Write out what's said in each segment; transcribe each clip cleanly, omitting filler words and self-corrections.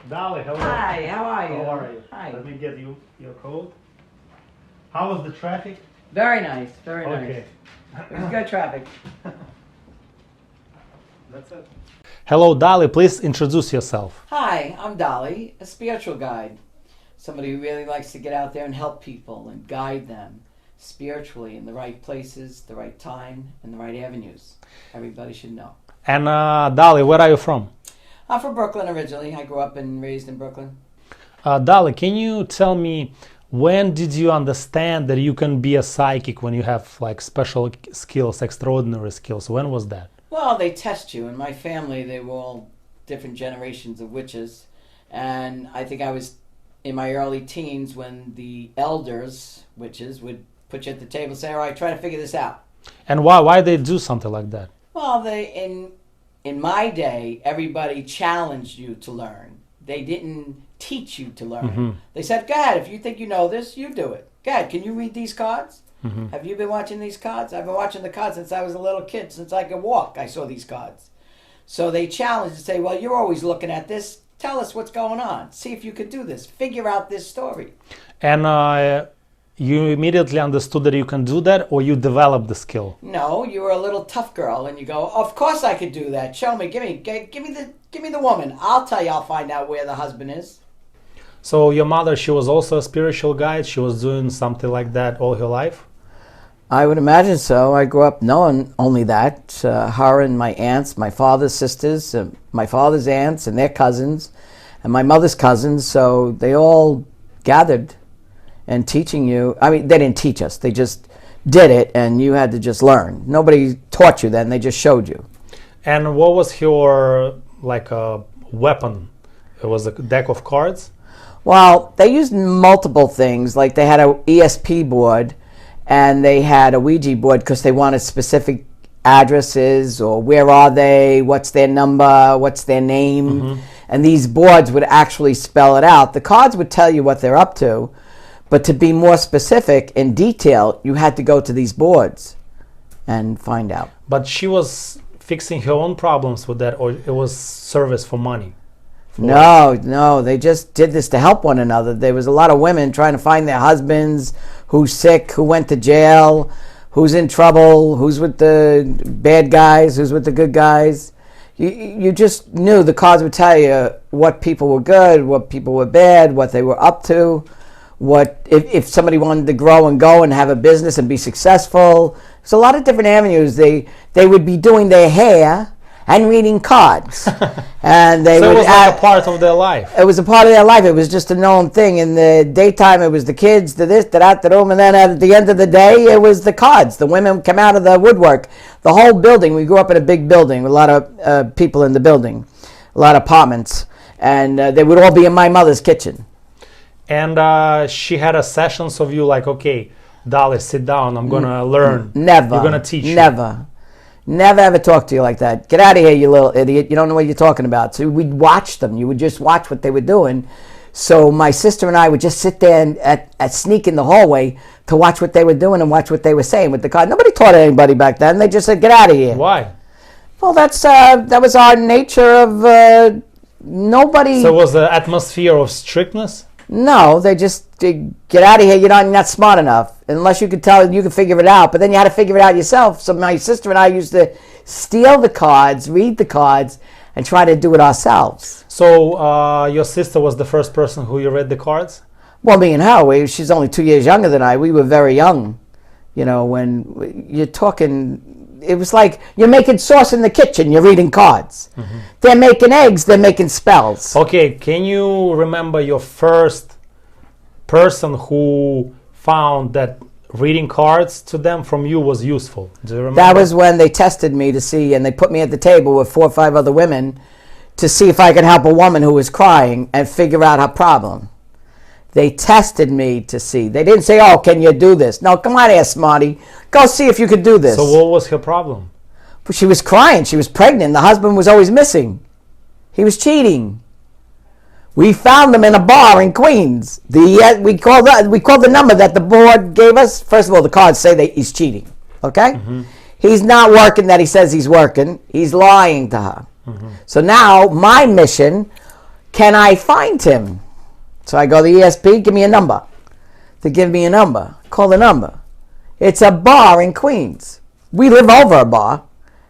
Dolly, hello. Hi, how are you? How are you? Hi. Let me get you your coat. How was the traffic? Very nice, very nice. Okay. It was good traffic. That's it. Hello, Dolly. Please introduce yourself. Hi, I'm Dolly, a spiritual guide. Somebody who really likes to get out there and help people and guide them spiritually in the right places, the right time, and the right avenues. Everybody should know. And Dolly, where are you from? I'm from Brooklyn originally. I grew up and raised in Brooklyn. Dolly, can you tell me when did you understand that you can be a psychic when you have like special skills, extraordinary skills? When was that? Well, they test you. In my family, they were all different generations of witches. And I think I was in my early teens when the elders, witches, would put you at the table and say, all right, try to figure this out. And why they do something like that? Well, in my day, everybody challenged you to learn. They didn't teach you to learn. Mm-hmm. They said, go ahead, if you think you know this, you do it. Go ahead, can you read these cards? Mm-hmm. Have you been watching these cards? I've been watching the cards since I was a little kid. Since I could walk, I saw these cards. So they challenged to say, well, you're always looking at this. Tell us what's going on. See if you could do this. Figure out this story. And you immediately understood that you can do that, or you developed the skill? No, you were a little tough girl, and you go, of course I could do that. Show me, give me the woman. I'll tell you. I'll find out where the husband is. So your mother, she was also a spiritual guide. She was doing something like that all her life? I would imagine so. I grew up knowing only that. Her and my aunts, my father's sisters, my father's aunts and their cousins, and my mother's cousins. So they all gathered and teaching you. I mean, they didn't teach us. They just did it, and you had to just learn. Nobody taught you then. They just showed you. And what was your weapon? It was a deck of cards? Well, they used multiple things. Like they had a ESP board, and they had a Ouija board because they wanted specific addresses or where are they, what's their number, what's their name. Mm-hmm. And these boards would actually spell it out. The cards would tell you what they're up to, but to be more specific in detail, you had to go to these boards and find out. But she was fixing her own problems with that, or it was service for money? No, they just did this to help one another. There was a lot of women trying to find their husbands, who's sick, who went to jail, who's in trouble, who's with the bad guys, who's with the good guys. You just knew the cards would tell you what people were good, what people were bad, what they were up to, what if somebody wanted to grow and go and have a business and be successful. There's a lot of different avenues. They would be doing their hair and reading cards. And they so would it was like a part of their life. It was a part of their life. It was just a known thing. In the daytime, it was the kids, the this, the that, the room, and then at the end of the day, it was the cards. The women come out of the woodwork. The whole building, we grew up in a big building with a lot of people in the building, a lot of apartments, and they would all be in my mother's kitchen. And she had a sessions of you like, okay, Dolly, sit down, I'm going to learn. Never. You're going to teach Never. Never ever talk to you like that. Get out of here, you little idiot. You don't know what you're talking about. So we'd watch them. You would just watch what they were doing. So my sister and I would just sit there and sneak in the hallway to watch what they were doing and watch what they were saying with the card. Nobody taught anybody back then. They just said, get out of here. Why? Well, that was our nature of nobody. So was the atmosphere of strictness? No, they get out of here. You're not smart enough. Unless you could tell, you could figure it out. But then you had to figure it out yourself. So my sister and I used to steal the cards, read the cards, and try to do it ourselves. So your sister was the first person who you read the cards? Well, me and her, she's only 2 years younger than I. We were very young. You know, when you're talking, it was like you're making sauce in the kitchen, you're reading cards. Mm-hmm. They're making eggs, they're making spells. Okay, can you remember your first person who found that reading cards to them from you was useful? Do you remember? That was when they tested me to see, and they put me at the table with 4 or 5 other women to see if I could help a woman who was crying and figure out her problem. They tested me to see. They didn't say, oh, can you do this? No, come on here, smarty. Go see if you could do this. So what was her problem? She was crying. She was pregnant. The husband was always missing. He was cheating. We found them in a bar in Queens. We called the number that the board gave us. First of all, the cards say that he's cheating. Okay? Mm-hmm. He's not working that he says he's working. He's lying to her. Mm-hmm. So now my mission Can I find him? So I go to the ESP, give me a number. They give me a number. Call the number. It's a bar in Queens. We live over a bar.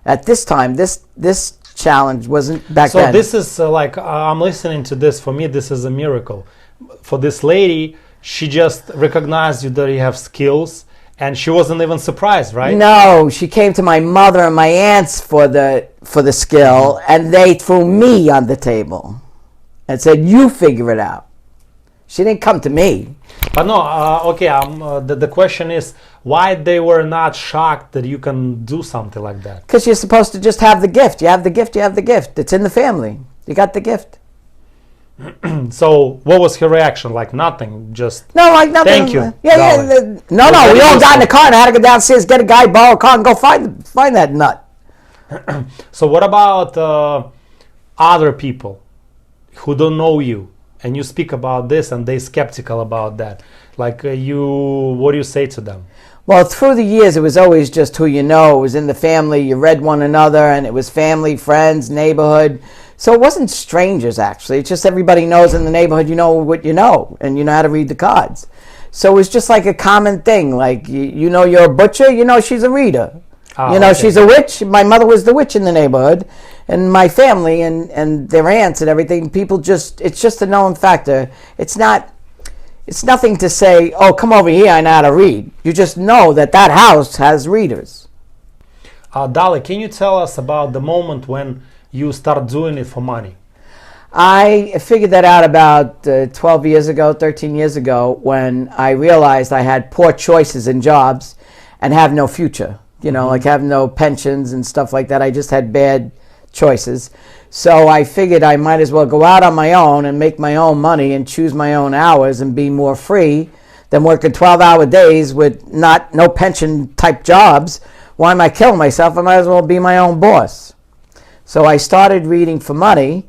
At this time, this challenge wasn't back then. So this is like, I'm listening to this. For me, this is a miracle. For this lady, she just recognized you that you have skills, and she wasn't even surprised, right? No, she came to my mother and my aunts for the skill, and they threw me on the table and said, "You figure it out." She didn't come to me. But no, okay. The question is, why they were not shocked that you can do something like that? Because you're supposed to just have the gift. You have the gift. You have the gift. It's in the family. You got the gift. So, what was her reaction? Like nothing, just no, like nothing. Thank you. Yeah. No. We all got in the car and I had to go downstairs, get a guy, borrow a car, and go find that nut. So, what about other people who don't know you, and you speak about this, and they skeptical about that? Like what do you say to them? Well, through the years, it was always just who you know. It was in the family. You read one another, and it was family, friends, neighborhood. So it wasn't strangers, actually. It's just everybody knows in the neighborhood, you know what you know, and you know how to read the cards. So it was just like a common thing. Like, you know you're a butcher, you know she's a reader. Okay. She's a witch. My mother was the witch in the neighborhood. And my family and their aunts and everything, it's just a known factor. It's nothing to say, oh, come over here, I know how to read. You just know that house has readers. Dolly, can you tell us about the moment when you start doing it for money? I figured that out about 13 years ago, when I realized I had poor choices in jobs and have no future. Like have no pensions and stuff like that. I just had bad choices. So I figured I might as well go out on my own and make my own money and choose my own hours and be more free than working 12-hour days with no pension type jobs. Why am I killing myself? I might as well be my own boss. So I started reading for money,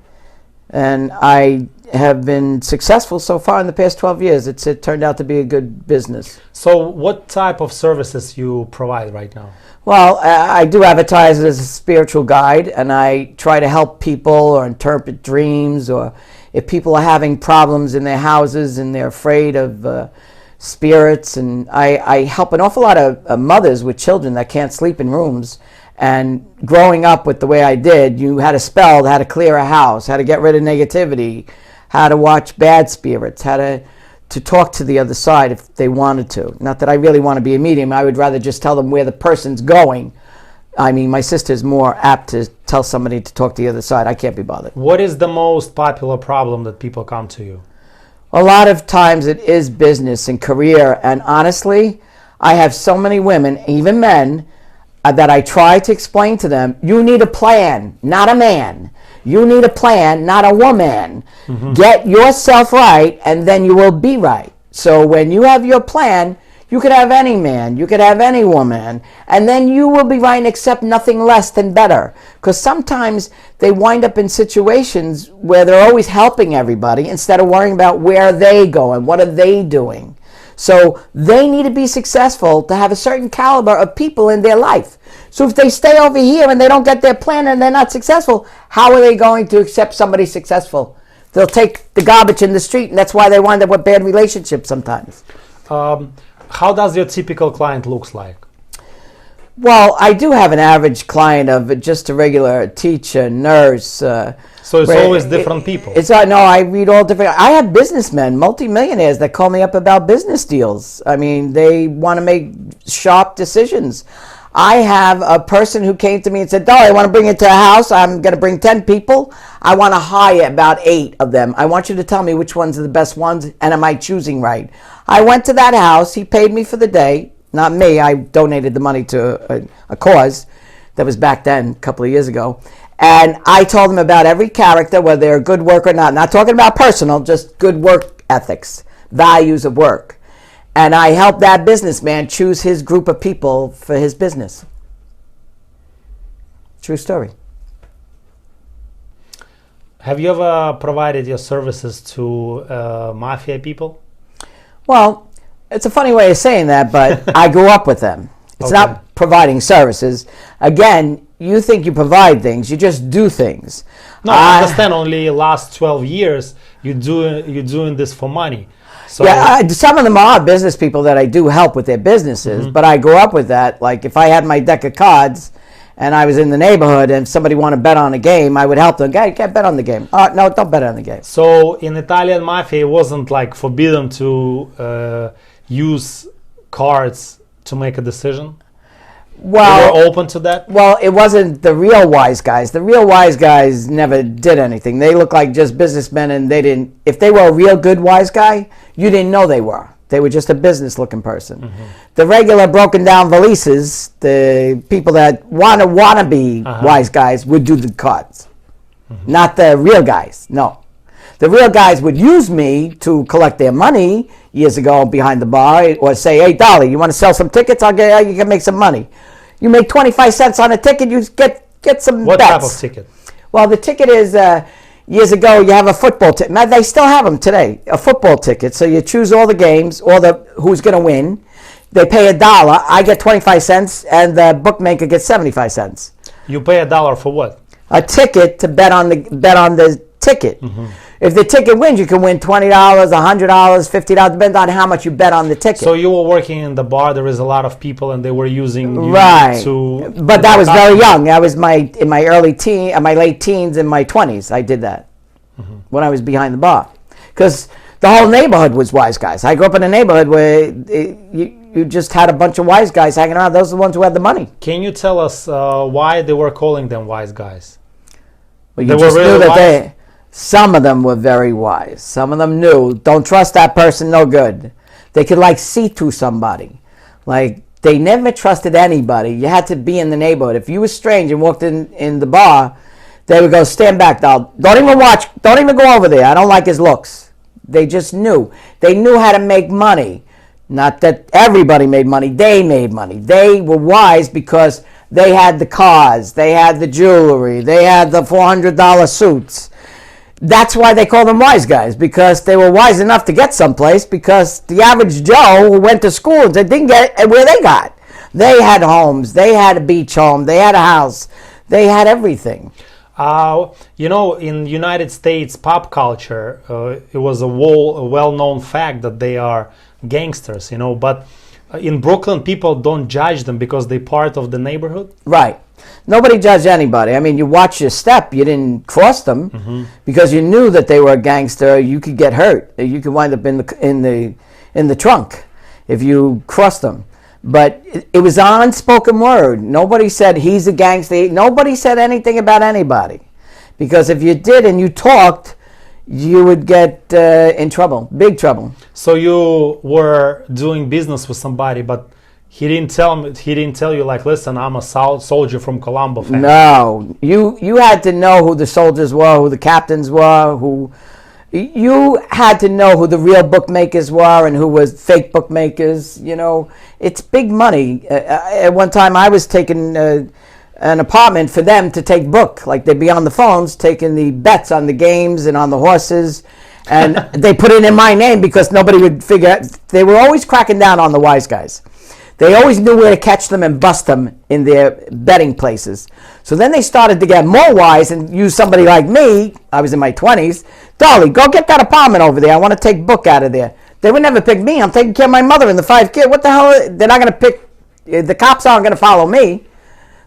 and I have been successful so far in the past 12 years. It turned out to be a good business. So what type of services you provide right now? Well, I do advertise as a spiritual guide, and I try to help people or interpret dreams, or if people are having problems in their houses and they're afraid of spirits. And I help an awful lot of mothers with children that can't sleep in rooms. And growing up with the way I did, you had to spell how to clear a house, how to get rid of negativity, how to watch bad spirits, how to talk to the other side if they wanted to. Not that I really want to be a medium. I would rather just tell them where the person's going. I mean, my sister's more apt to tell somebody to talk to the other side. I can't be bothered. What is the most popular problem that people come to you? A lot of times it is business and career. And honestly, I have so many women, even men, that I try to explain to them, you need a plan, not a man. You need a plan, not a woman. Mm-hmm. Get yourself right, and then you will be right. So when you have your plan, you could have any man, you could have any woman, and then you will be right and accept nothing less than better. Because sometimes they wind up in situations where they're always helping everybody instead of worrying about where are they going, what are they doing. So they need to be successful to have a certain caliber of people in their life. So if they stay over here and they don't get their plan and they're not successful, how are they going to accept somebody successful? They'll take the garbage in the street, and that's why they wind up with bad relationships sometimes. How does your typical client looks like? Well, I do have an average client of just a regular teacher, nurse. So it's always different people. No, I read all different. I have businessmen, multimillionaires that call me up about business deals. I mean, they want to make sharp decisions. I have a person who came to me and said, Dolly, I want to bring you to a house. I'm going to bring 10 people. I want to hire about 8 of them. I want you to tell me which ones are the best ones, and am I choosing right? I went to that house. He paid me for the day. Not me. I donated the money to a cause that was back then, a couple of years ago. And I told him about every character, whether they're a good work or not. Not talking about personal, just good work ethics, values of work. And I helped that businessman choose his group of people for his business. True story. Have you ever provided your services to mafia people? Well, it's a funny way of saying that, but I grew up with them. It's not providing services. Again, you think you provide things, you just do things. No, I understand. Only last 12 years you're doing this for money. So yeah, some of them are business people that I do help with their businesses, but I grew up with that. Like if I had my deck of cards and I was in the neighborhood and somebody wanted to bet on a game, I would help them. Guy, can't bet on the game. No, don't bet on the game. So in Italian mafia, it wasn't like forbidden to use cards to make a decision. Well, they were open to that. Well, it wasn't the real wise guys. The real wise guys never did anything. They looked like just businessmen, and they didn't. If they were a real good wise guy, you didn't know they were. They were just a business-looking person. The regular broken-down valises, the people that want to be wise guys, would do the cards, not the real guys. No. The real guys would use me to collect their money years ago behind the bar, or say, "Hey, Dolly, you want to sell some tickets? You can make some money. You make 25 cents on a ticket, you get some What bets." type of ticket? Well, the ticket is, years ago, you have a football ticket. They still have them today, a football ticket. So you choose all the games, who's going to win. They pay $1. I get 25 cents, and the bookmaker gets 75 cents. You pay $1 for what? A ticket to bet on the ticket. If the ticket wins, you can win $20, $100, $50, depends on how much you bet on the ticket. So you were working in the bar. There is a lot of people, and they were using you to. But that was very young. I was in my late teens, in my 20s. I did that when I was behind the bar, because the whole neighborhood was wise guys. I grew up in a neighborhood where you just had a bunch of wise guys hanging around. Those are the ones who had the money. Can you tell us why they were calling them wise guys? Well, you just knew that some of them were very wise. Some of them knew, don't trust that person, no good. They could see through somebody. Like, they never trusted anybody. You had to be in the neighborhood. If you were strange and walked in the bar, they would go, "Stand back, Dal. Don't even watch. Don't even go over there. I don't like his looks." They just knew. They knew how to make money. Not that everybody made money. They made money. They were wise because they had the cars. They had the jewelry. They had the $400 suits. That's why they call them wise guys, because they were wise enough to get someplace, because the average Joe who went to school, they didn't get where they got. They had homes. They had a beach home. They had a house. They had everything. In United States pop culture, it was a well-known fact that they are gangsters, but in Brooklyn, people don't judge them because they're part of the neighborhood. Right. Nobody judged anybody. I mean, you watched your step. You didn't cross them because you knew that they were a gangster. You could get hurt. You could wind up in the trunk if you crossed them. But it was an unspoken word. Nobody said he's a gangster. Nobody said anything about anybody, because if you did and you talked, you would get in trouble, big trouble. So you were doing business with somebody, but he didn't tell you, like, "Listen, I'm a soldier from Colombo family." No, you had to know who the soldiers were, who the captains were, you had to know who the real bookmakers were and who was fake bookmakers. It's big money. At one time, I was taking an apartment for them to take book. Like, they'd be on the phones taking the bets on the games and on the horses. And they put it in my name because nobody would figure out. They were always cracking down on the wise guys. They always knew where to catch them and bust them in their betting places. So then they started to get more wise and use somebody like me. I was in my 20s. "Dolly, go get that apartment over there. I want to take book out of there." They would never pick me. I'm taking care of my mother and the 5 kids. What the hell? They're not going to pick. The cops aren't going to follow me.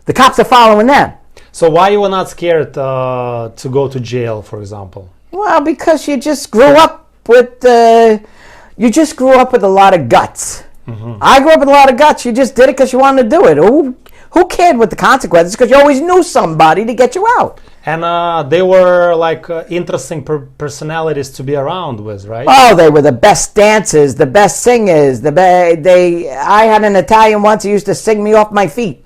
The cops are following them. So why you were not scared to go to jail, for example? Well, because you just grew up with a lot of guts. I grew up with a lot of guts. You just did it because you wanted to do it. Who cared what the consequences? Because you always knew somebody to get you out. And they were interesting personalities to be around with, right? Oh, they were the best dancers, the best singers. I had an Italian once who used to sing me off my feet.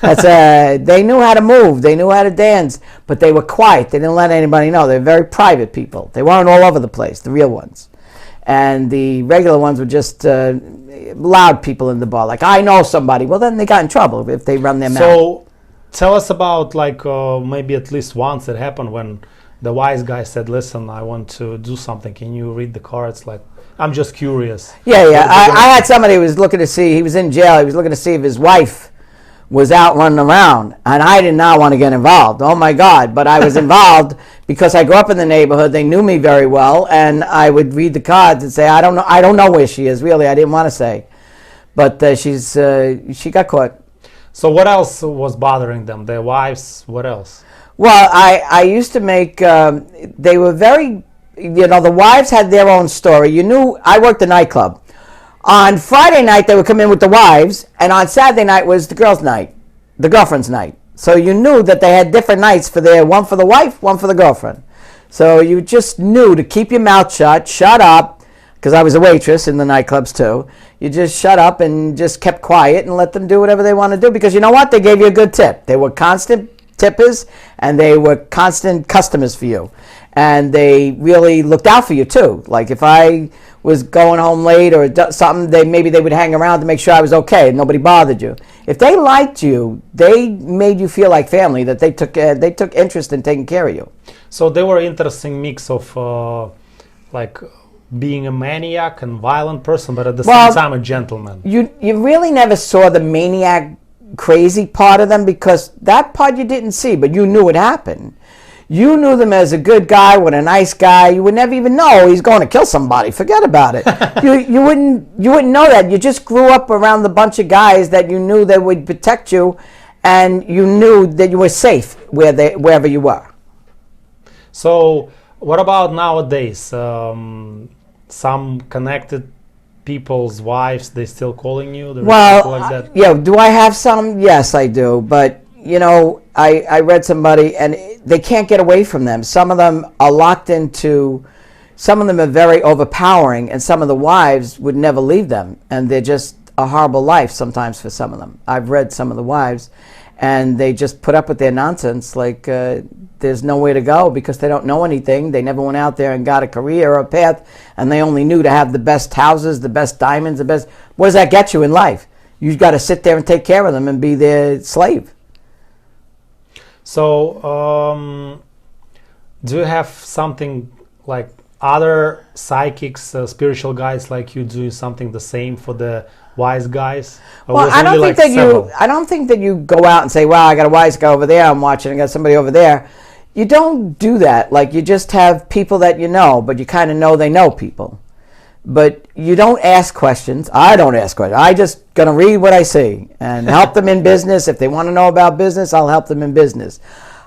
They knew how to move. They knew how to dance. But they were quiet. They didn't let anybody know. They were very private people. They weren't all over the place, the real ones. And the regular ones were just loud people in the bar. Like, "I know somebody." Well, then they got in trouble if they run their mouth. So tell us about maybe at least once it happened when the wise guy said, "Listen, I want to do something. Can you read the cards?" I'm just curious. Yeah. I had somebody who was looking to see. He was in jail. He was looking to see if his wife was out running around, and I did not want to get involved. Oh my God! But I was involved because I grew up in the neighborhood. They knew me very well, and I would read the cards and say, I don't know where she is. Really, I didn't want to say, but she got caught. So what else was bothering them? Their wives? What else? Well, I used to make. They were very. The wives had their own story. You knew I worked a nightclub. On Friday night, they would come in with the wives, and on Saturday night was the girls' night, the girlfriend's night. So you knew that they had different nights one for the wife, one for the girlfriend. So you just knew to keep your mouth shut up, because I was a waitress in the nightclubs too. You just shut up and just kept quiet and let them do whatever they want to do, because you know what? They gave you a good tip. They were constant tippers, and they were constant customers for you. And they really looked out for you too. Like if I was going home late or something, maybe they would hang around to make sure I was okay and nobody bothered you. If they liked you, they made you feel like family, that they took interest in taking care of you. So they were interesting mix of like being a maniac and violent person, but at the same time a gentleman. You really never saw the maniac crazy part of them, because that part you didn't see, but you knew it happened. You knew them as a good guy with a nice guy. You would never even know he's going to kill somebody. Forget about it. you wouldn't know that. You just grew up around the bunch of guys that you knew that would protect you, and you knew that you were safe wherever you were. So what about nowadays? Some connected people's wives, they still calling you? Well, like that? Yeah. Do I have some? Yes, I do. But I read somebody, and they can't get away from them. Some of them are locked into, some of them are very overpowering, and some of the wives would never leave them, and they're just a horrible life sometimes for some of them. I've read some of the wives, and they just put up with their nonsense, like there's nowhere to go because they don't know anything. They never went out there and got a career or a path, and they only knew to have the best houses, the best diamonds, the best. What does that get you in life? You've got to sit there and take care of them and be their slave. So, do you have something like other psychics, spiritual guys like you doing something the same for the wise guys? Or well, I don't think that you go out and say, "Wow, I got a wise guy over there I'm watching. I got somebody over there." You don't do that. Like, you just have people that you know, but you kind of know they know people. But you don't ask questions. I don't ask questions. I just gonna read what I see and help them in business. If they want to know about business, I'll help them in business.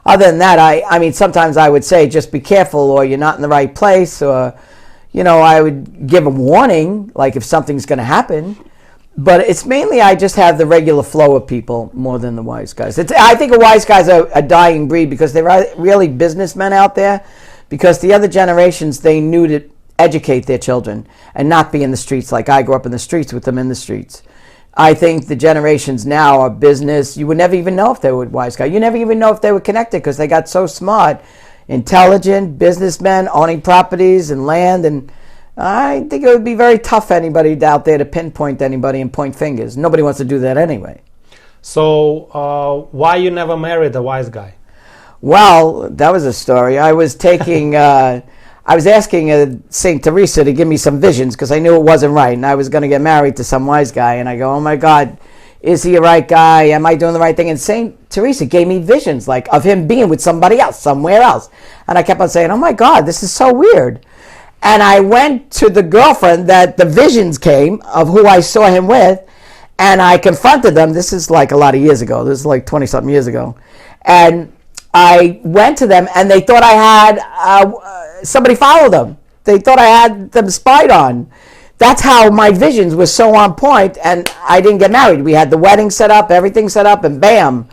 Other than that, I mean, sometimes I would say, just be careful, or you're not in the right place, or, I would give a warning, like if something's going to happen. But it's mainly, I just have the regular flow of people more than the wise guys. I think the wise guys are a dying breed, because they're really businessmen out there, because the other generations, they knew to educate their children and not be in the streets like I grew up in the streets with them in the streets. I think the generations now are business. You would never even know if they were wise guys. You never even know if they were connected, because they got so smart, intelligent businessmen owning properties and land. And I think it would be very tough for anybody out there to pinpoint anybody and point fingers. Nobody wants to do that anyway. So why you never married a wise guy? Well, that was a story. I was taking... I was asking St. Teresa to give me some visions, because I knew it wasn't right, and I was going to get married to some wise guy. And I go, oh my God, is he a right guy? Am I doing the right thing? And St. Teresa gave me visions, like of him being with somebody else, somewhere else. And I kept on saying, oh my God, this is so weird. And I went to the girlfriend that the visions came of who I saw him with, and I confronted them. This is like a lot of years ago. This is like 20-something years ago. And I went to them, and they thought I had somebody follow them. They thought I had them spied on. That's how my visions were so on point, and I didn't get married. We had the wedding set up, everything set up, and bam,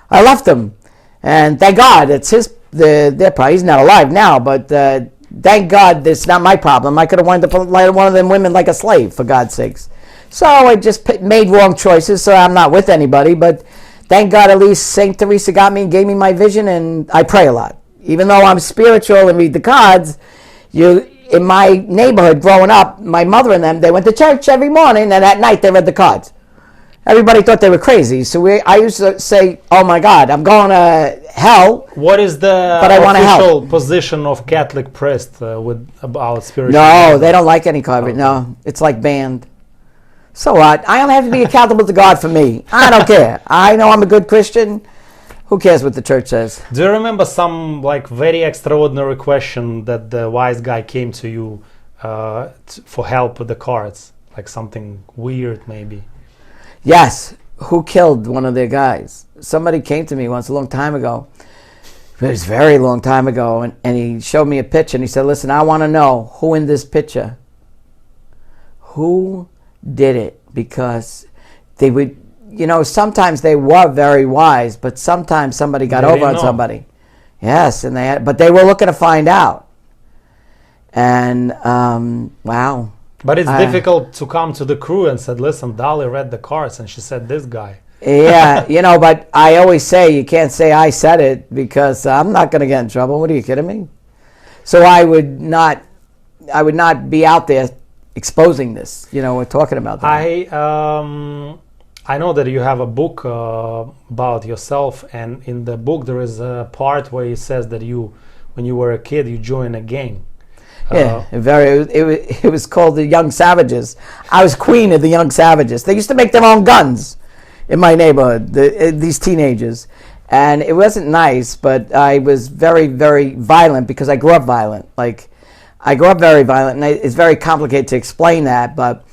I left him. And thank God, it's their problem. He's not alive now, but thank God it's not my problem. I could have wound up like one of them women like a slave, for God's sakes. So I just made wrong choices, so I'm not with anybody, but thank God at least St. Teresa got me and gave me my vision, and I pray a lot. Even though I'm spiritual and read the cards, in my neighborhood growing up, my mother and them, they went to church every morning, and at night they read the cards. Everybody thought they were crazy. So I used to say, oh my God, I'm going to hell. What is the official position of Catholic priest about spiritual? No, they don't like any card. Okay. No, it's like banned. So what? I only have to be accountable to God for me. I don't care. I know I'm a good Christian. Who cares what the church says? Do you remember some like very extraordinary question that the wise guy came to you for help with the cards? Like something weird, maybe. Yes. Who killed one of their guys? Somebody came to me once a long time ago. It was a very long time ago, and he showed me a picture, and he said, listen, I want to know who in this picture, who did it, because they would, sometimes they were very wise, but sometimes somebody got over on somebody. Yes, but they were looking to find out. And, wow. But it's difficult to come to the crew and said, listen, Dolly read the cards and she said this guy. Yeah, but I always say you can't say I said it because I'm not going to get in trouble. What are you kidding me? So I would not be out there exposing this. We're talking about that. I know that you have a book about yourself, and in the book there is a part where it says that when you were a kid, you joined a gang. Yeah, it was called the Young Savages. I was queen of the Young Savages. They used to make their own guns in my neighborhood, these teenagers. And it wasn't nice, but I was very, very violent because I grew up violent. Like, I grew up very violent, and it's very complicated to explain that. But,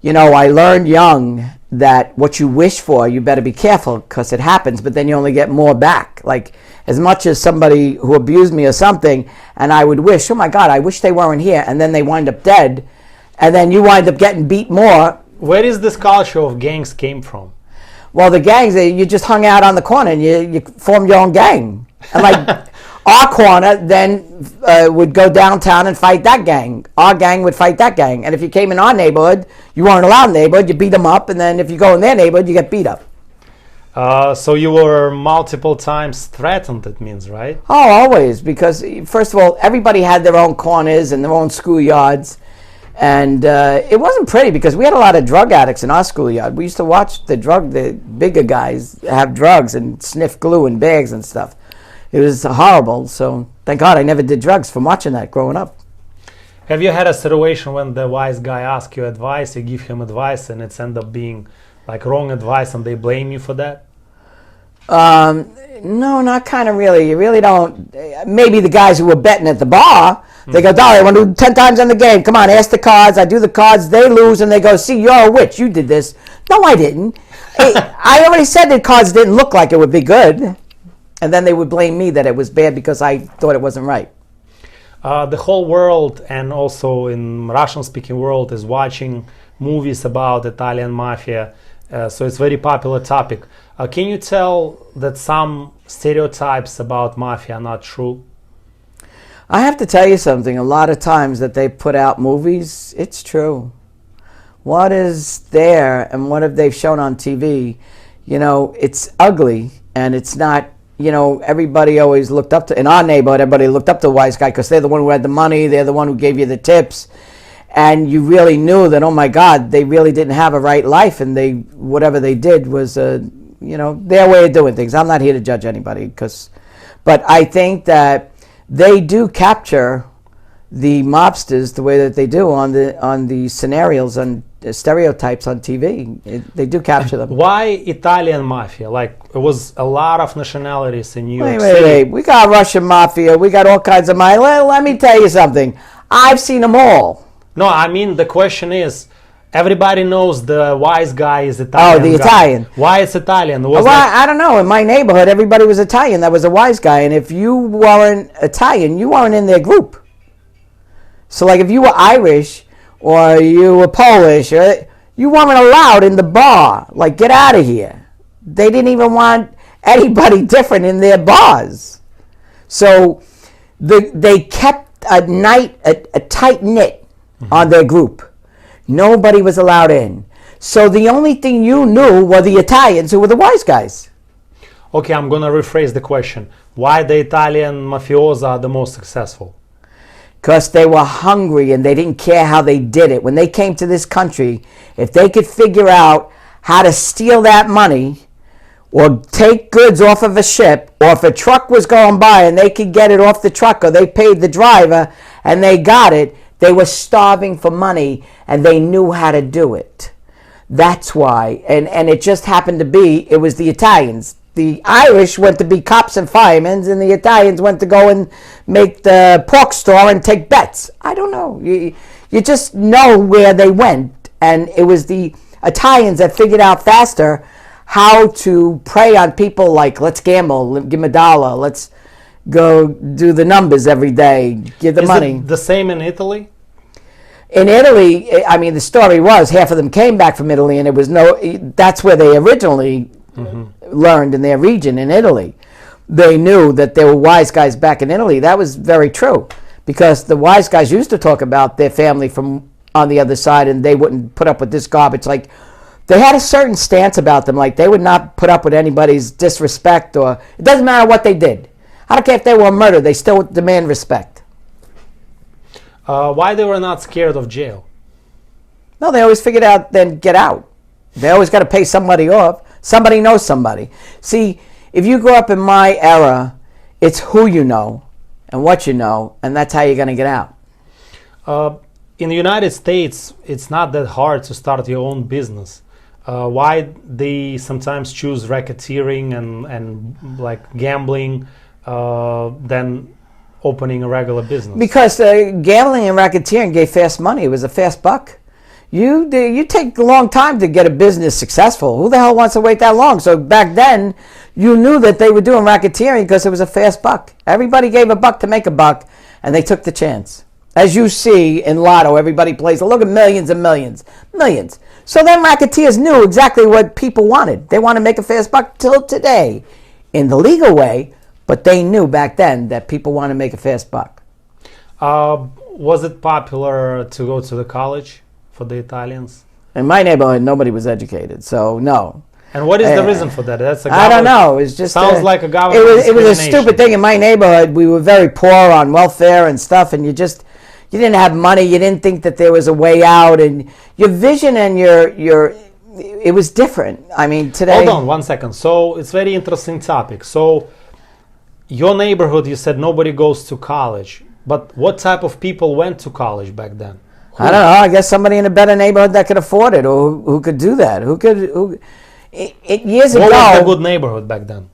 I learned young that what you wish for, you better be careful because it happens, but then you only get more back. Like, as much as somebody who abused me or something, and I would wish, oh my God, I wish they weren't here, and then they wind up dead, and then you wind up getting beat more. Where is this culture of gangs came from? Well, the gangs, you just hung out on the corner and you formed your own gang. And like our corner then would go downtown and fight that gang. Our gang would fight that gang. And if you came in our neighborhood, you weren't allowed in the neighborhood, you beat them up, and then if you go in their neighborhood, you get beat up. So you were multiple times threatened, it means, right? Oh, always, because first of all, everybody had their own corners and their own schoolyards, and it wasn't pretty because we had a lot of drug addicts in our schoolyard. We used to watch the bigger guys have drugs and sniff glue in bags and stuff. It was horrible, so thank God I never did drugs from watching that growing up. Have you had a situation when the wise guy asks you advice, you give him advice, and it's end up being like wrong advice and they blame you for that? No, not kind of really. You really don't. Maybe the guys who were betting at the bar, they go, Dolly, I want to do 10 times on the game. Come on, ask the cards. I do the cards. They lose, and they go, see, you're a witch. You did this. No, I didn't. I already said that cards didn't look like it would be good. And then they would blame me that it was bad because I thought it wasn't right. The whole world, and also in Russian-speaking world, is watching movies about Italian mafia. So it's a very popular topic. Can you tell that some stereotypes about mafia are not true? I have to tell you something. A lot of times that they put out movies, it's true. What is there and what have they shown on TV? It's ugly, and it's not, everybody always looked up to, in our neighborhood, everybody looked up to the wise guy because they're the one who had the money, they're the one who gave you the tips. And you really knew that, oh my God, they really didn't have a right life, and whatever they did was, their way of doing things. I'm not here to judge anybody, but I think that they do capture the mobsters the way that they do on the scenarios and stereotypes on TV. They do capture them. Why Italian mafia? Like, it was a lot of nationalities in New York City. Wait. We got Russian mafia. We got all kinds of mafia. Let me tell you something. I've seen them all. No, I mean, the question is, everybody knows the wise guy is Italian. Oh, the guy. Italian. Why it's Italian? I don't know. In my neighborhood, everybody was Italian. That was a wise guy. And if you weren't Italian, you weren't in their group. So, like, if you were Irish or you were Polish, you weren't allowed in the bar. Like, get out of here. They didn't even want anybody different in their bars. So, they kept a tight-knit on their group. Nobody was allowed in. So the only thing you knew were the Italians who were the wise guys. Okay, I'm going to rephrase the question. Why the Italian mafiosi are the most successful? Because they were hungry and they didn't care how they did it. When they came to this country, if they could figure out how to steal that money or take goods off of a ship, or if a truck was going by and they could get it off the truck, or they paid the driver and they got it, they were starving for money, and they knew how to do it. That's why. And it just happened to be, it was the Italians. The Irish went to be cops and firemen, and the Italians went to go and make the pork store and take bets. I don't know. You just know where they went. And it was the Italians that figured out faster how to prey on people, like, let's gamble, give them $1, let's go do the numbers every day, give the money. Is it the same in Italy? In Italy, I mean, the story was half of them came back from Italy, and it was that's where they originally learned in their region in Italy. They knew that there were wise guys back in Italy. That was very true, because the wise guys used to talk about their family from on the other side, and they wouldn't put up with this garbage. Like, they had a certain stance about them, like they would not put up with anybody's disrespect, or it doesn't matter what they did. I don't care if they were murdered, they still demand respect. Why they were not scared of jail? No, they always figured out then get out. They always got to pay somebody off. Somebody knows somebody. See, if you grew up in my era, it's who you know and what you know, and that's how you're going to get out. In the United States, it's not that hard to start your own business. Why they sometimes choose racketeering and like gambling than opening a regular business? Because gambling and racketeering gave fast money. It was a fast buck. You take a long time to get a business successful. Who the hell wants to wait that long? So back then, you knew that they were doing racketeering because it was a fast buck. Everybody gave a buck to make a buck, and they took the chance. As you see in Lotto, everybody plays. Look at millions and millions. Millions. So then racketeers knew exactly what people wanted. They want to make a fast buck till today in the legal way, but they knew back then that people want to make a fast buck. Was it popular to go to the college for the Italians? In my neighborhood, nobody was educated, so no. And what is the reason for that? That's I don't know. It's just sounds like a government. It was a stupid thing in my neighborhood. We were very poor on welfare and stuff, and you didn't have money. You didn't think that there was a way out, and your vision and it was different. I mean, today. Hold on 1 second. So it's very interesting topic. So your neighborhood, you said nobody goes to college, but what type of people went to college back then? I don't know. I guess somebody in a better neighborhood that could afford it, or who could do that. Years ago. What was the good neighborhood back then?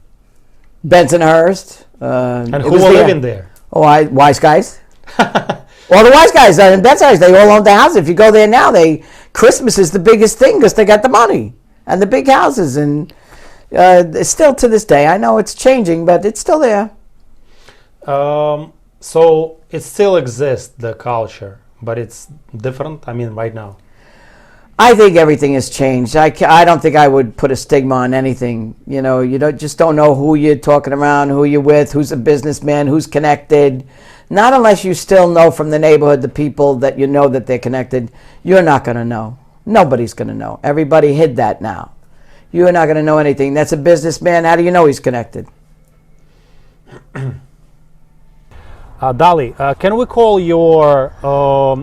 Bensonhurst. And who were living there? Oh, wise guys. All the wise guys in Bensonhurst, they all own the houses. If you go there now, Christmas is the biggest thing because they got the money and the big houses, and still to this day. I know it's changing, but it's still there. So it still exists, the culture, but it's different. I mean, right now. I think everything has changed. I don't think I would put a stigma on anything. You know, you just don't know who you're talking around, who you're with, who's a businessman, who's connected. Not unless you still know from the neighborhood the people that you know that they're connected. You're not going to know. Nobody's going to know. Everybody hid that now. You're not going to know anything. That's a businessman. How do you know he's connected? Dolly, can we call your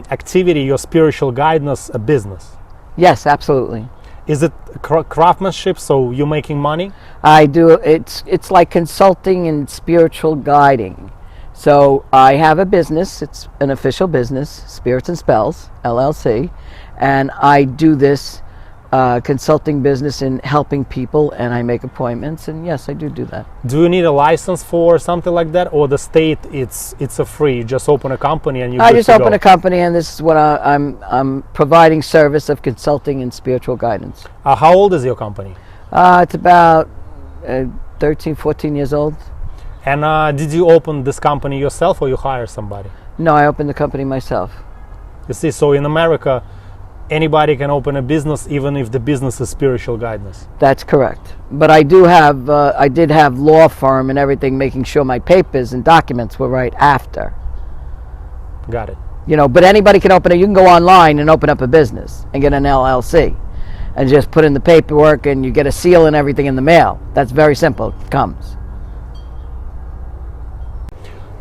activity, your spiritual guidance, a business? Yes, absolutely. Is it craftsmanship, so you're making money? I do. It's like consulting and spiritual guiding. So I have a business. It's an official business, Spirits and Spells, LLC. And I do this consulting business in helping people, and I make appointments. And yes, I do that. Do you need a license for something like that? Or the state, it's a free, just open a company and you I just open a company, and this is what I'm providing service of consulting and spiritual guidance. How old is your company? It's about 13, 14 years old. And did you open this company yourself or you hire somebody? No, I opened the company myself. You see, so in America, anybody can open a business even if the business is spiritual guidance. That's correct. But I did have law firm and everything, making sure my papers and documents were right after. Got it. You know, but anybody can open it. You can go online and open up a business and get an LLC and just put in the paperwork, and you get a seal and everything in the mail. That's very simple. It comes.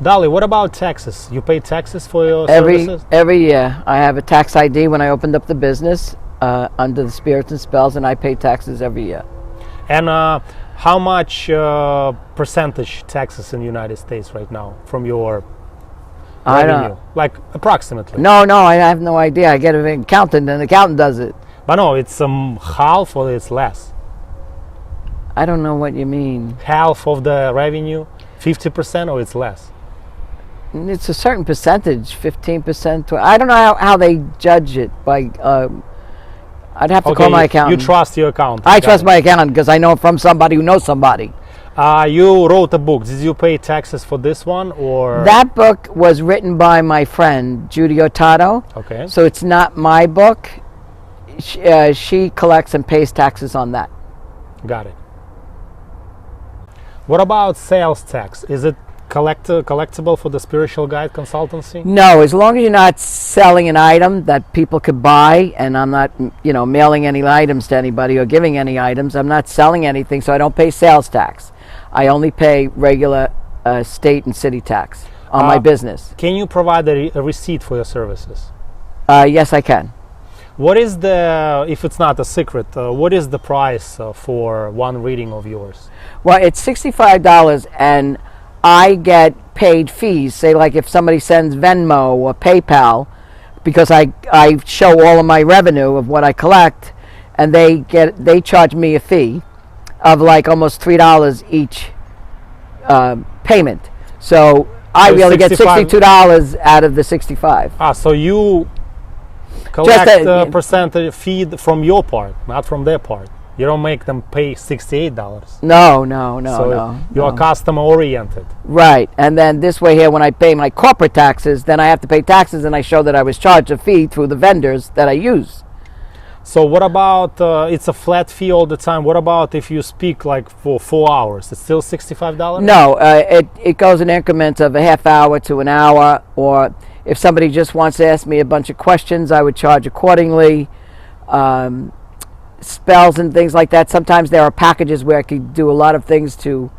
Dolly, what about taxes? You pay taxes for your services? Every year. I have a tax ID when I opened up the business under the Spirits and Spells, and I pay taxes every year. And how much percentage taxes in the United States right now from your revenue? I don't. Like approximately? No, I have no idea. I get an accountant, and the accountant does it. But no, it's half or it's less. I don't know what you mean. Half of the revenue, 50% or it's less. It's a certain percentage, 15%. I don't know how they judge it. By I'd have to call my accountant. You trust your accountant. I trust my accountant because I know it from somebody who knows somebody. You wrote a book. Did you pay taxes for this one or? That book was written by my friend Judy Hurtado. Okay. So it's not my book. She collects and pays taxes on that. Got it. What about sales tax? Is it collectible for the Spiritual Guide consultancy? No, as long as you're not selling an item that people could buy, and I'm not, mailing any items to anybody or giving any items. I'm not selling anything, so I don't pay sales tax. I only pay regular state and city tax on my business. Can you provide a receipt for your services? Yes, I can. What is if it's not a secret, what is the price for one reading of yours? Well, it's $65 and I get paid fees. Say like if somebody sends Venmo or PayPal, because I show all of my revenue of what I collect, and they charge me a fee of like almost $3 each payment. So I really get $62 out of the 65. So you collect a percentage fee from your part, not from their part. You don't make them pay $68. No. You're customer oriented. Right, and then this way here, when I pay my corporate taxes, then I have to pay taxes, and I show that I was charged a fee through the vendors that I use. So what about it's a flat fee all the time? What about if you speak like for 4 hours? It's still $65? No, it goes in increments of a half hour to an hour, or if somebody just wants to ask me a bunch of questions, I would charge accordingly. Spells and things like that. Sometimes there are packages where I could do a lot of things to,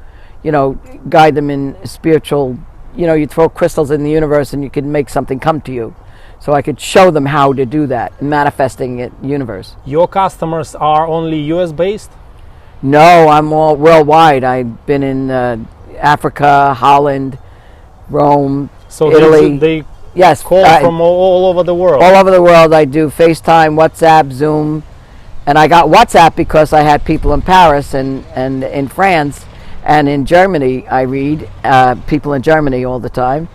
guide them in spiritual. You throw crystals in the universe and you can make something come to you. So I could show them how to do that, manifesting it universe. Your customers are only US based? No, I'm all worldwide. I've been in Africa, Holland, Rome, Italy. They yes, call from all over the world. All over the world. I do FaceTime, WhatsApp, Zoom. And I got WhatsApp because I had people in Paris and in France and in Germany. I read people in Germany all the time.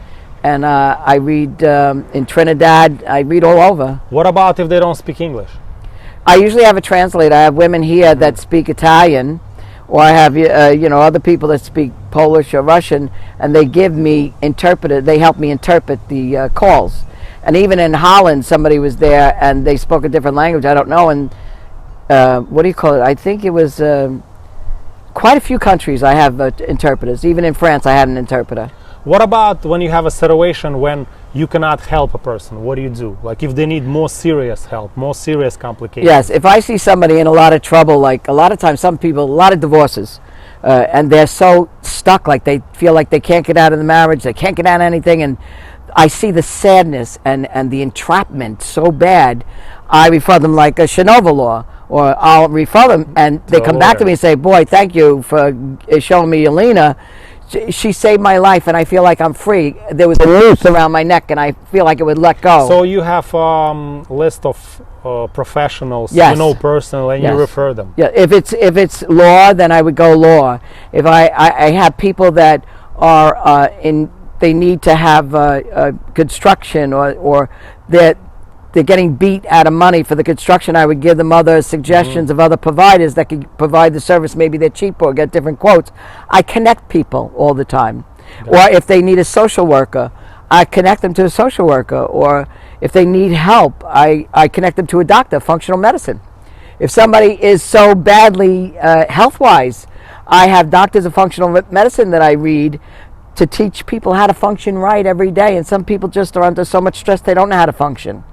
And I read in Trinidad. I read all over. What about if they don't speak English? I usually have a translator. I have women here that speak Italian, or I have other people that speak Polish or Russian, and they give me interpreter. They help me interpret the calls. And even in Holland, somebody was there and they spoke a different language. I don't know. And what do you call it? I think it was quite a few countries I have interpreters. Even in France, I had an interpreter. What about when you have a situation when you cannot help a person? What do you do? Like if they need more serious help, more serious complications? Yes, if I see somebody in a lot of trouble, like a lot of times some people, a lot of divorces, and they're so stuck, like they feel like they can't get out of the marriage, they can't get out of anything, and I see the sadness and the entrapment so bad, I refer them like a Shinova law. Or I'll refer them, and they come back to me and say, boy, thank you for showing me Yelena. She saved my life, and I feel like I'm free. There was a noose around my neck, and I feel like it would let go. So you have a list of professionals yes. you know personally, and yes. you refer them. Yeah, if it's law, then I would go law. If I have people that are they need to have construction, or that they're getting beat out of money for the construction, I would give them other suggestions of other providers that could provide the service. Maybe they're cheaper or get different quotes. I connect people all the time. Or if they need a social worker, I connect them to a social worker. Or if they need help, I connect them to a doctor, functional medicine. If somebody is so badly health-wise, I have doctors of functional medicine that I read to teach people how to function right every day. And some people just are under so much stress they don't know how to function.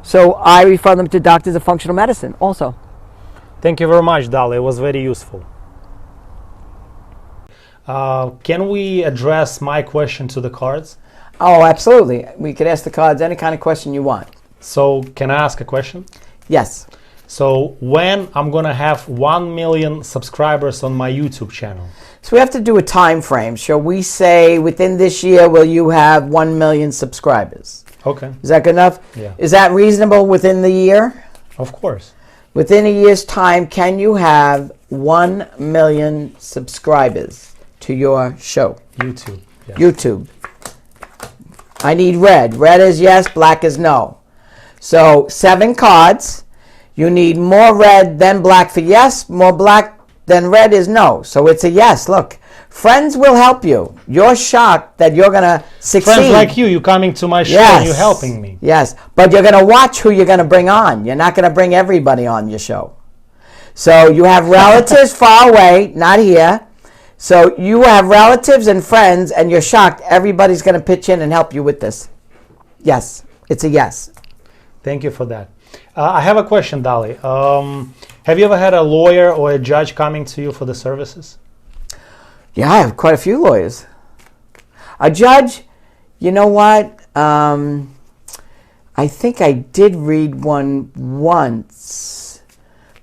So I refer them to doctors of functional medicine also. Thank you very much, Dolly. It was very useful. Can we address my question to the cards? Oh, absolutely. We could ask the cards any kind of question you want. So can I ask a question? Yes. So when I'm going to have 1 million subscribers on my YouTube channel? So we have to do a time frame. Shall we say within this year will you have 1 million subscribers? Okay. Is that good enough? Yeah. Is that reasonable within the year? Of course. Within a year's time, can you have 1 million subscribers to your show? YouTube. Yes. YouTube. I need red. Red is yes, black is no. So 7 cards. You need more red than black for yes, more black than red is no. So it's a yes. Look, friends will help you. You're shocked that you're going to succeed. Friends like you coming to my show and you helping me. Yes, but you're going to watch who you're going to bring on. You're not going to bring everybody on your show. So you have relatives far away, not here. So you have relatives and friends, and you're shocked everybody's going to pitch in and help you with this. Yes, it's a yes. Thank you for that. I have a question, Dolly. Have you ever had a lawyer or a judge coming to you for the services? Yeah, I have quite a few lawyers. A judge, you know what? I think I did read one once,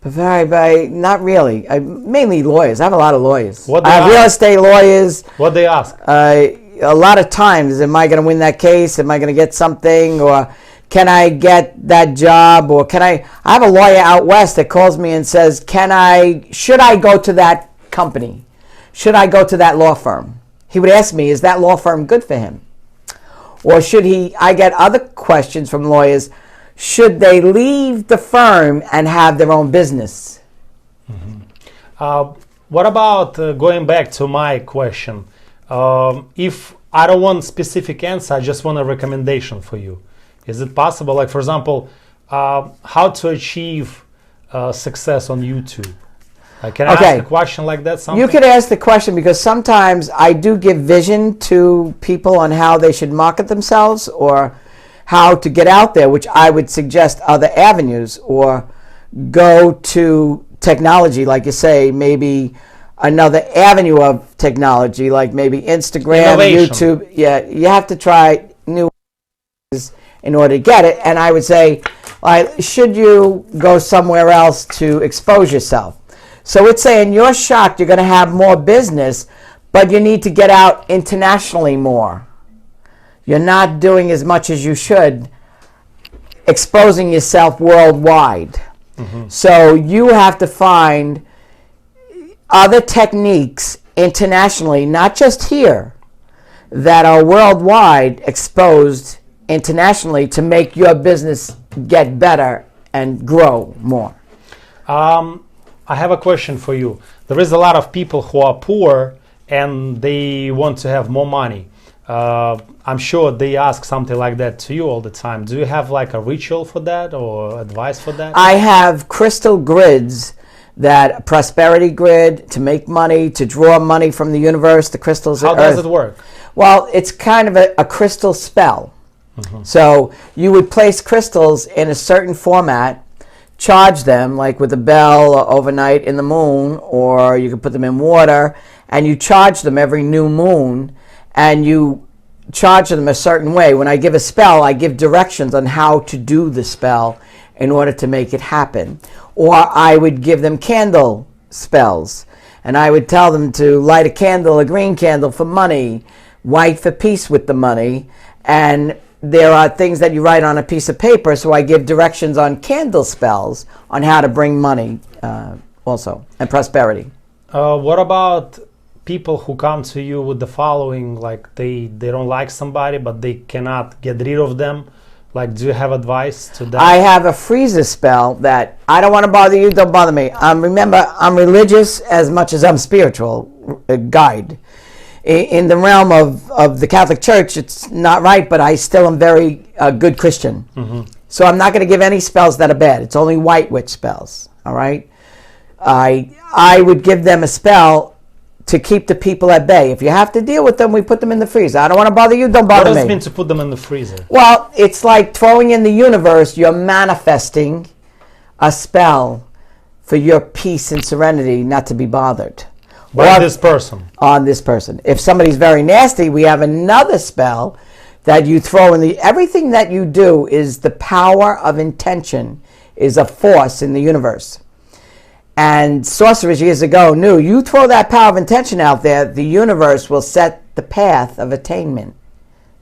but very not really. Mainly lawyers. I have a lot of lawyers. I have real estate lawyers. What they ask? A lot of times, am I going to win that case? Am I going to get something? Or can I get that job? Or can I have a lawyer out west that calls me and says, should I go to that company? Should I go to that law firm? He would ask me, is that law firm good for him? Or I get other questions from lawyers, should they leave the firm and have their own business? Mm-hmm. What about going back to my question? If I don't want specific answer, I just want a recommendation for you. Is it possible, like for example, how to achieve success on YouTube? Can I ask a question like that? Something? You could ask the question because sometimes I do give vision to people on how they should market themselves or how to get out there, which I would suggest other avenues, or go to technology, like you say, maybe another avenue of technology, like maybe Instagram, Innovation. YouTube. Yeah, you have to try new ways in order to get it. And I would say, should you go somewhere else to expose yourself? So it's saying you're shocked you're going to have more business, but you need to get out internationally more. You're not doing as much as you should, exposing yourself worldwide. Mm-hmm. So you have to find other techniques internationally, not just here, that are worldwide exposed internationally to make your business get better and grow more. I have a question for you. There is a lot of people who are poor and they want to have more money. I'm sure they ask something like that to you all the time. Do you have like a ritual for that or advice for that? I have crystal grids, that prosperity grid to make money, to draw money from the universe, the crystals. How does it work? Well, it's kind of a crystal spell. Mm-hmm. So you would place crystals in a certain format, charge them like with a bell or overnight in the moon, or you could put them in water, and you charge them every new moon, and you charge them a certain way. When I give a spell, I give directions on how to do the spell in order to make it happen. Or I would give them candle spells, and I would tell them to light a candle, a green candle for money, white for peace with the money, and there are things that you write on a piece of paper, so I give directions on candle spells on how to bring money also, and prosperity. What about people who come to you with the following, like they don't like somebody, but they cannot get rid of them? Like, do you have advice to them? I have a freezer spell that I don't want to bother you, don't bother me. Remember, I'm religious as much as I'm spiritual, a guide. In the realm of the Catholic Church, it's not right, but I still am very good Christian. Mm-hmm. So I'm not going to give any spells that are bad. It's only white witch spells, all right? I would give them a spell to keep the people at bay. If you have to deal with them, we put them in the freezer. I don't want to bother you, don't bother me. What does it mean to put them in the freezer? Well, it's like throwing in the universe, you're manifesting a spell for your peace and serenity, not to be bothered. By this person. On this person. If somebody's very nasty, we have another spell that you throw in the... Everything that you do is the power of intention, is a force in the universe. And sorcerers years ago knew, you throw that power of intention out there, the universe will set the path of attainment.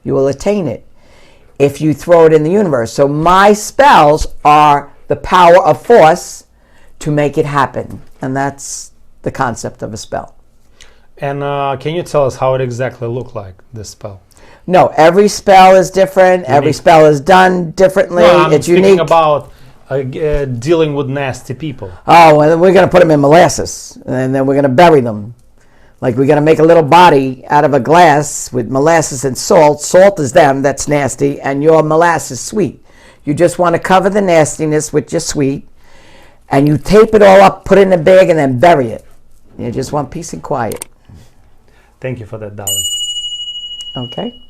You will attain it if you throw it in the universe. So my spells are the power of force to make it happen. And that's the concept of a spell. And can you tell us how it exactly looked like, this spell? No, every spell is different. Every spell is done differently. No, I'm it's speaking unique. about dealing with nasty people. Oh, well, we're going to put them in molasses, and then we're going to bury them. Like we're going to make a little body out of a glass with molasses and salt. Salt is them, that's nasty, and your molasses sweet. You just want to cover the nastiness with your sweet, and you tape it all up, put it in a bag, and then bury it. You just want peace and quiet. Thank you for that, Dolly. Okay.